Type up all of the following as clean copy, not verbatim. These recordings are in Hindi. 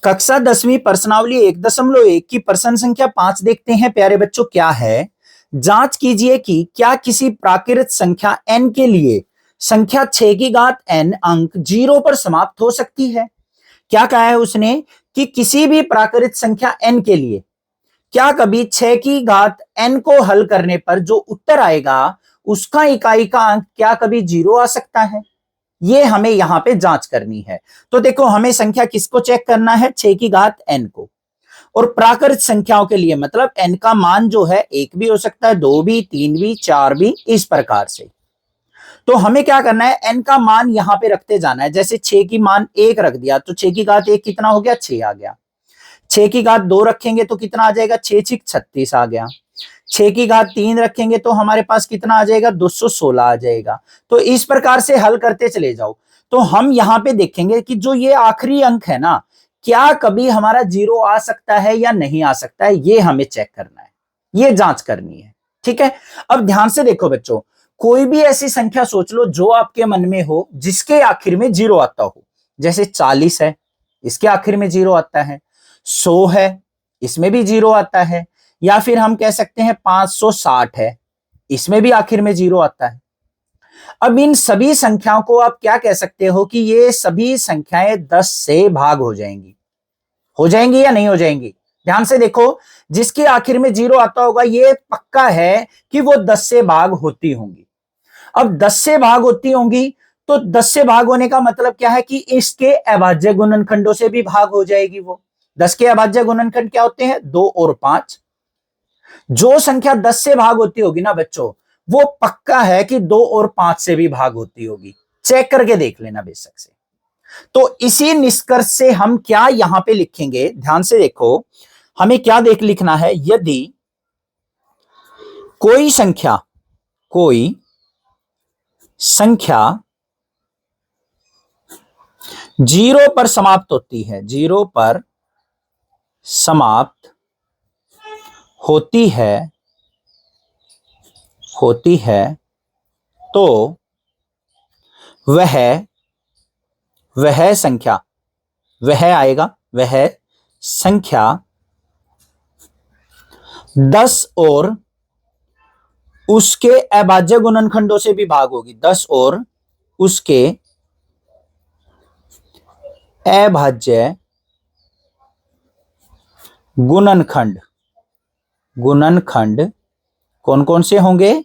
कक्षा 10वीं प्रश्नावली 1.1 की प्रश्न संख्या 5 देखते हैं प्यारे बच्चों। क्या है? जांच कीजिए कि क्या किसी प्राकृत संख्या n के लिए संख्या 6 की घात n अंक 0 पर समाप्त हो सकती है। क्या कहा है उसने कि किसी भी प्राकृत संख्या n के लिए क्या कभी 6 की घात n को हल करने पर जो उत्तर आएगा उसका इकाई का अंक क्या कभी 0 आ सकता है। ये हमें यहां पे जांच करनी है। तो देखो, हमें संख्या किसको चेक करना है? 6 की घात n को। और प्राकृत संख्याओं के लिए मतलब n का मान जो है 1 भी हो सकता है, 2 भी, 3 भी, 4 भी, इस प्रकार से। तो हमें क्या करना है? n का मान यहां पे रखते जाना है। जैसे 6 की मान 1 रख दिया तो 6 की घात 1 कितना हो गया? 6 आ गया। 6 की घात 2 रखेंगे तो कितना आ जाएगा? 6 6 36 आ गया। 6 की घात 3 रखेंगे तो हमारे पास कितना आ जाएगा? 216 आ जाएगा। तो इस प्रकार से हल करते चले जाओ। तो हम यहां पे देखेंगे कि जो ये आखिरी अंक है ना, क्या कभी हमारा 0 आ सकता है या नहीं आ सकता है, ये हमें चेक करना है, ये जांच करनी है। ठीक है, अब ध्यान से देखो बच्चों, कोई भी ऐसी संख्या सोच लो जो आपके मन में हो जिसके आखिर में 0 आता हो। जैसे 40 है, इसके आखिर में 0 आता है। 100 है, इसमें भी 0 आता है। या फिर हम कह सकते हैं 560 है, इसमें भी आखिर में 0 आता है। अब इन सभी संख्याओं को आप क्या कह सकते हो कि ये सभी संख्याएं 10 से भाग हो जाएंगी या नहीं हो जाएंगी? ध्यान से देखो, जिसके आखिर में 0 आता होगा ये पक्का है कि वो 10 से भाग होती होंगी। अब 10 से भाग होती होंगी तो 10 से भाग होने का मतलब क्या है कि इसके अभाज्य गुणनखंडों से भी भाग हो जाएगी। वो 10 के अभाज्य गुणनखंड क्या होते हैं? 2 और 5। जो संख्या 10 से भाग होती होगी ना बच्चों, वो पक्का है कि 2 और 5 से भी भाग होती होगी। चेक करके देख लेना बेशक से। तो इसी निष्कर्ष से हम क्या यहां पे लिखेंगे? ध्यान से देखो, हमें क्या लिखना है? यदि कोई संख्या 0 पर समाप्त होती है, 0 पर समाप्त होती है तो वह संख्या, वह आएगा, वह संख्या 10 और उसके अभाज्य गुणनखंडों से भी भाग होगी। 10 और उसके अभाज्य गुणनखंड कौन कौन से होंगे?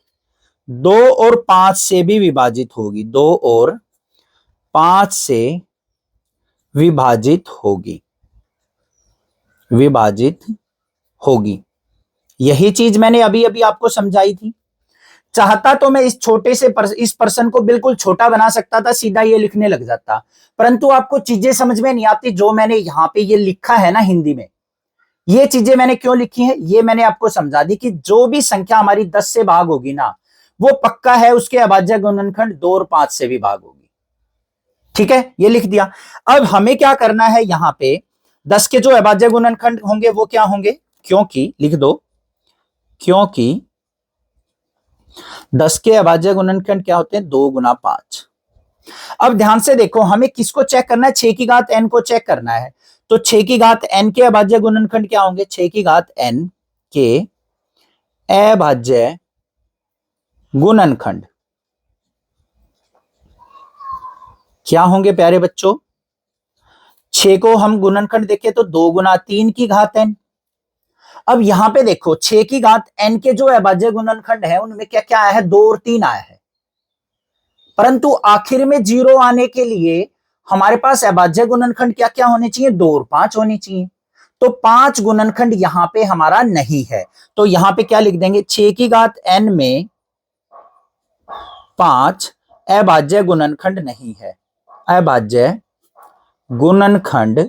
2 और 5 से भी विभाजित होगी। 2 और 5 से विभाजित होगी। यही चीज मैंने अभी अभी आपको समझाई थी। चाहता तो मैं इस छोटे से इस पर्सन को बिल्कुल छोटा बना सकता था, सीधा ये लिखने लग जाता, परंतु आपको चीजें समझ में नहीं आती। जो मैंने यहां पे ये लिखा है ना हिंदी में, ये चीजें मैंने क्यों लिखी है, ये मैंने आपको समझा दी कि जो भी संख्या हमारी 10 से भाग होगी ना, वो पक्का है उसके अभाज्य गुणनखंड 2 और 5 से भी भाग होगी। ठीक है, ये लिख दिया। अब हमें क्या करना है? यहां पे 10 के जो अभाज्य गुणनखंड होंगे वो क्या होंगे? क्योंकि लिख दो, क्योंकि 10 के अभाज्य गुणनखंड क्या होते हैं? 2 गुना 5। अब ध्यान से देखो, हमें किसको चेक करना है? 6 की घात n को चेक करना है। तो 6 की घात n के अभाज्य गुणनखंड क्या होंगे? 6 की घात n के अभाज्य गुणनखंड क्या होंगे प्यारे बच्चों? 6 को हम गुणनखंड देखें तो 2 गुना 3 की घात n। अब यहां पे देखो, 6 की घात n के जो अभाज्य गुणनखंड है उनमें क्या क्या आया है? 2 और 3 आया है। परंतु आखिर में 0 आने के लिए हमारे पास अभाज्य गुणनखंड क्या क्या होने चाहिए? 2 और 5 होने चाहिए। तो 5 गुणनखंड यहां पे हमारा नहीं है। तो यहां पे क्या लिख देंगे? 6 की घात n में 5 अभाज्य गुणनखंड नहीं है। अभाज्य गुणनखंड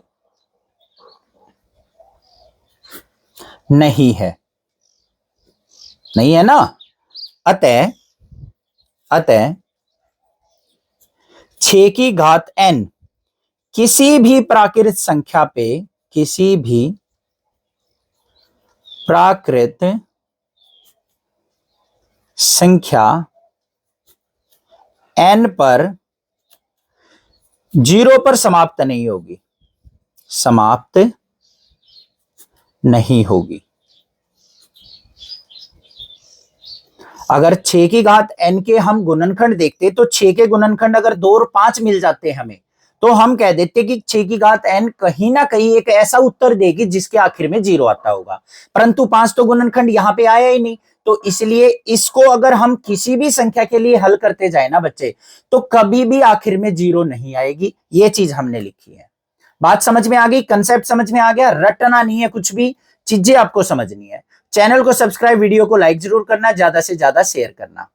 नहीं है, नहीं है ना। अतः 6 की घात n किसी भी प्राकृत संख्या n पर 0 पर समाप्त नहीं होगी। समाप्त नहीं होगी। अगर 6 की घात n के हम गुणनखंड देखते तो 6 के गुणनखंड अगर 2 और 5 मिल जाते हमें, तो हम कह देते कि 6 की घात n कहीं ना कहीं एक ऐसा उत्तर देगी जिसके आखिर में 0 आता होगा, परंतु 5 तो गुणनखंड यहां पे आया ही नहीं, तो इसलिए इसको अगर हम किसी भी संख्या के लिए हल करते जाए ना बच्चे, तो कभी भी आखिर में 0 नहीं आएगी। ये चीज हमने लिखी है। बात समझ में आ गई, कंसेप्ट समझ में आ गया, रटना नहीं है कुछ भी, चीजें आपको समझनी है। चैनल को सब्सक्राइब, वीडियो को लाइक जरूर करना, ज्यादा से ज्यादा शेयर करना।